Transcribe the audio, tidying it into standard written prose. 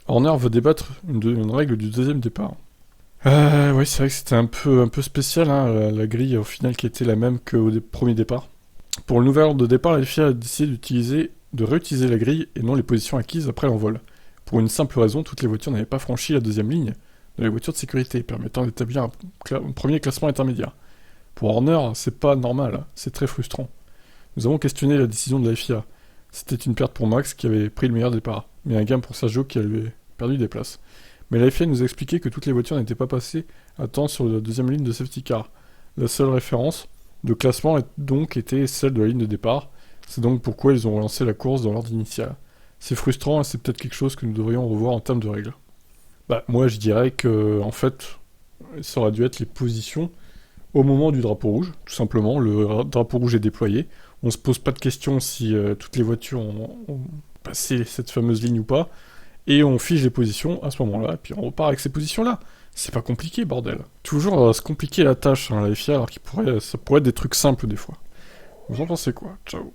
Horner veut débattre une règle du deuxième départ. Oui, c'est vrai que c'était un peu spécial, hein, la grille au final qui était la même qu'au premier départ. Pour le nouvel ordre de départ, la FIA a décidé de réutiliser la grille et non les positions acquises après l'envol. Pour une simple raison, toutes les voitures n'avaient pas franchi la deuxième ligne de la voiture de sécurité, permettant d'établir un premier classement intermédiaire. Pour Horner, c'est pas normal, c'est très frustrant. Nous avons questionné la décision de la FIA. C'était une perte pour Max qui avait pris le meilleur départ, mais un gain pour Sergio qui avait perdu des places. Mais la FIA nous a expliqué que toutes les voitures n'étaient pas passées à temps sur la deuxième ligne de safety car. La seule référence de classement donc était celle de la ligne de départ. C'est donc pourquoi ils ont relancé la course dans l'ordre initial. C'est frustrant et c'est peut-être quelque chose que nous devrions revoir en termes de règles. Bah, moi je dirais que, en fait, ça aurait dû être les positions au moment du drapeau rouge, tout simplement. Le drapeau rouge est déployé. On se pose pas de questions si toutes les voitures ont passé cette fameuse ligne ou pas. Et on fiche les positions à ce moment-là, et puis on repart avec ces positions-là. C'est pas compliqué, bordel. Toujours se compliquer la tâche, hein, la FIA, alors ça pourrait être des trucs simples des fois. Vous en pensez quoi? Ciao.